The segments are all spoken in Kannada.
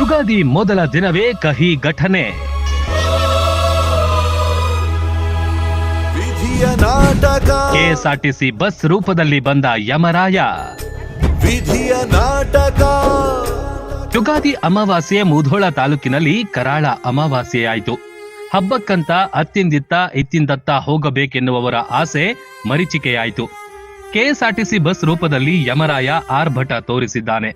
ಯುಗಾದಿ ಮೊದಲ ದಿನವೇ ಕಹಿ ಘಟನೆ. ವಿಧಿಯ ನಾಟಕ. ಕೆಎಸ್ಆರ್ಟಿಸಿ ಬಸ್ ರೂಪದಲ್ಲಿ ಬಂದ ಯಮರಾಯ. ವಿಧಿಯ ನಾಟಕ. ಯುಗಾದಿ ಅಮಾವಾಸ್ಯೆ ಮುಧೋಳ ತಾಲೂಕಿನಲ್ಲಿ ಕರಾಳ ಅಮಾವಾಸ್ಯೆಯಾಯಿತು. ಹಬ್ಬಕ್ಕಂತ ಅತ್ತಿಂದಿತ್ತ ಇತ್ತಿಂದತ್ತ ಹೋಗಬೇಕೆನ್ನುವವರ ಆಸೆ ಮರೀಚಿಕೆಯಾಯಿತು. ಕೆಎಸ್ಆರ್ಟಿಸಿ ಬಸ್ ರೂಪದಲ್ಲಿ ಯಮರಾಯ ಆರ್ಭಟ ತೋರಿಸಿದ್ದಾನೆ.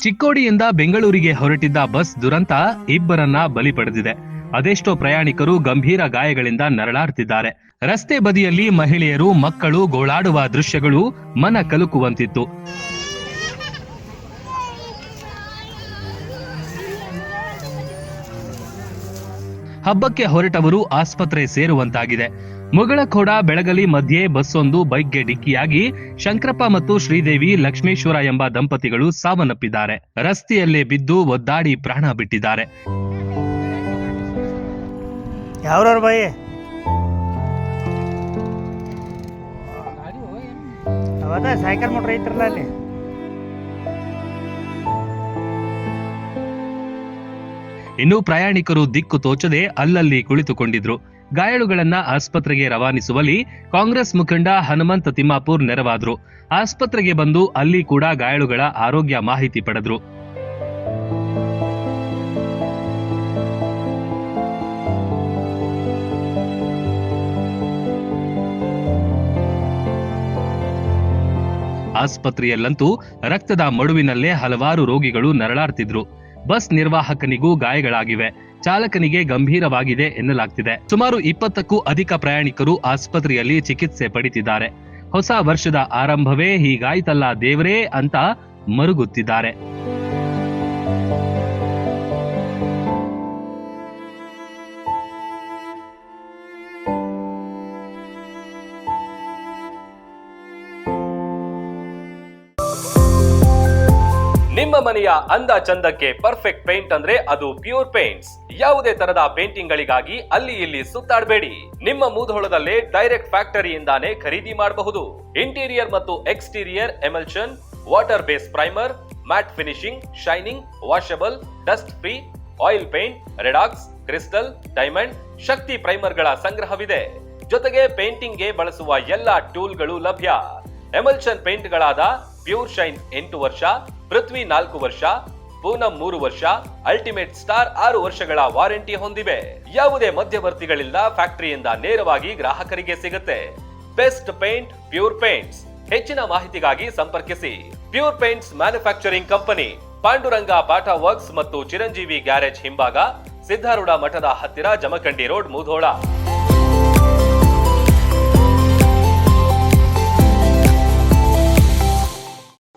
ಚಿಕ್ಕೋಡಿಯಿಂದ ಬೆಂಗಳೂರಿಗೆ ಹೊರಟಿದ್ದ ಬಸ್ ದುರಂತ ಇಬ್ಬರನ್ನ ಬಲಿ ಪಡೆದಿದೆ. ಅದೆಷ್ಟೋ ಪ್ರಯಾಣಿಕರು ಗಂಭೀರ ಗಾಯಗಳಿಂದ ನರಳಾಡ್ತಿದ್ದಾರೆ. ರಸ್ತೆ ಬದಿಯಲ್ಲಿ ಮಹಿಳೆಯರು, ಮಕ್ಕಳು ಗೋಳಾಡುವ ದೃಶ್ಯಗಳು ಮನ ಕಲುಕುವಂತಿತ್ತು. ಹಬ್ಬಕ್ಕೆ ಹೊರಟವರು ಆಸ್ಪತ್ರೆ ಸೇರುವಂತಾಗಿದೆ. ಮುಗಳಖೋಡ ಬೆಳಗಲಿ ಮಧ್ಯೆ ಬಸ್ಸೊಂದು ಬೈಕ್ಗೆ ಡಿಕ್ಕಿಯಾಗಿ ಶಂಕರಪ್ಪ ಮತ್ತು ಶ್ರೀದೇವಿ ಲಕ್ಷ್ಮೇಶ್ವರ ಎಂಬ ದಂಪತಿಗಳು ಸಾವನ್ನಪ್ಪಿದ್ದಾರೆ. ರಸ್ತೆಯಲ್ಲೇ ಬಿದ್ದು ಒದ್ದಾಡಿ ಪ್ರಾಣ ಬಿಟ್ಟಿದ್ದಾರೆ. ಯಾವ್ರವ್ರ ಬಾಯಿ ಅವತ್ತ ಸೈಕಲ್ ಮೋಟ್ರ್ ಐತ್ರಲ್ಲ ಅಲ್ಲಿ. ಇನ್ನು ಪ್ರಯಾಣಿಕರು ದಿಕ್ಕು ತೋಚದೆ ಅಲ್ಲಲ್ಲಿ ಕುಳಿತುಕೊಂಡಿದ್ರು. ಗಾಯಾಳುಗಳನ್ನ ಆಸ್ಪತ್ರೆಗೆ ರವಾನಿಸುವಲ್ಲಿ ಕಾಂಗ್ರೆಸ್ ಮುಖಂಡ ಹನುಮಂತ ತಿಮ್ಮಾಪುರ್ ನೆರವಾದ್ರು. ಆಸ್ಪತ್ರೆಗೆ ಬಂದು ಅಲ್ಲಿ ಕೂಡ ಗಾಯಾಳುಗಳ ಆರೋಗ್ಯ ಮಾಹಿತಿ ಪಡೆದ್ರು. ಆಸ್ಪತ್ರೆಯಲ್ಲಂತೂ ರಕ್ತದ ಮಡುವಿನಲ್ಲೇ ಹಲವಾರು ರೋಗಿಗಳು ನರಳಾಡ್ತಿದ್ರು. ಬಸ್ ನಿರ್ವಾಹಕನಿಗೂ ಗಾಯಗಳಾಗಿವೆ. ಚಾಲಕನಿಗೆ ಗಂಭೀರವಾಗಿದೆ ಎನ್ನಲಾಗ್ತಿದೆ. ಸುಮಾರು 20ಕ್ಕೂ ಅಧಿಕ ಪ್ರಯಾಣಿಕರು ಆಸ್ಪತ್ರೆಯಲ್ಲಿ ಚಿಕಿತ್ಸೆ ಪಡೆದಿದ್ದಾರೆ. ಹೊಸ ವರ್ಷದ ಆರಂಭವೇ ಹೀಗಾಯ್ತಲ್ಲ ದೇವರೇ ಅಂತ ಮರುಗುತ್ತಿದ್ದಾರೆ. ನಿಮ್ಮ ಮನೆಯ ಅಂದ ಚಂದಕ್ಕೆ ಪರ್ಫೆಕ್ಟ್ ಪೇಂಟ್ ಅಂದ್ರೆ ಅದು ಪ್ಯೂರ್ ಪೇಂಟ್ಸ್. ಯಾವುದೇ ತರದ ಪೇಂಟಿಂಗ್ ಗಳಿಗಾಗಿ ಅಲ್ಲಿ ಇಲ್ಲಿ ಸುತ್ತಾಡಬೇಡಿ. ನಿಮ್ಮ ಮುಧೋಳದಲ್ಲೇ ಡೈರೆಕ್ಟ್ ಫ್ಯಾಕ್ಟರಿಯಿಂದಾನೇ ಖರೀದಿ ಮಾಡಬಹುದು. ಇಂಟೀರಿಯರ್ ಮತ್ತು exterior emulsion, water base primer, matt finishing, shining, washable, dust free, oil paint, redox, crystal, diamond, Shakti primer ಗಳ ಸಂಗ್ರಹವಿದೆ. ಜೊತೆಗೆ ಪೇಂಟಿಂಗ್ ಗೆ ಬಳಸುವ ಎಲ್ಲಾ ಟೂಲ್ ಗಳು ಲಭ್ಯ. ಎಮಲ್ಷನ್ ಪೇಂಟ್ ಗಳಾದ ಪ್ಯೂರ್ ಶೈನ್ 8 ವರ್ಷ, ಪೃಥ್ವಿ 4 ವರ್ಷ, ಪೂನಂ 3 ವರ್ಷ, ಅಲ್ಟಿಮೇಟ್ ಸ್ಟಾರ್ 6 ವರ್ಷಗಳ ವಾರಂಟಿ ಹೊಂದಿವೆ. ಯಾವುದೇ ಮಧ್ಯವರ್ತಿಗಳಿಂದ ಫ್ಯಾಕ್ಟರಿಯಿಂದ ನೇರವಾಗಿ ಗ್ರಾಹಕರಿಗೆ ಸಿಗುತ್ತೆ. Best paint, pure paints. ಹೆಚ್ಚಿನ ಮಾಹಿತಿಗಾಗಿ ಸಂಪರ್ಕಿಸಿ. Pure paints manufacturing company, Panduranga Bata works ಮತ್ತು ಚಿರಂಜೀವಿ ಗ್ಯಾರೇಜ್ ಹಿಂಭಾಗ, ಸಿದ್ಧಾರೂಢ ಮಠದ ಹತ್ತಿರ, Jamkhandi road, Mudhol.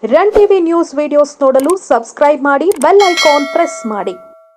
Run TV news videos ನೋಡಲು ಸಬ್ಸ್ಕ್ರೈಬ್ ಮಾಡಿ, ಬೆಲ್ ಐಕಾನ್ ಪ್ರೆಸ್ ಮಾಡಿ.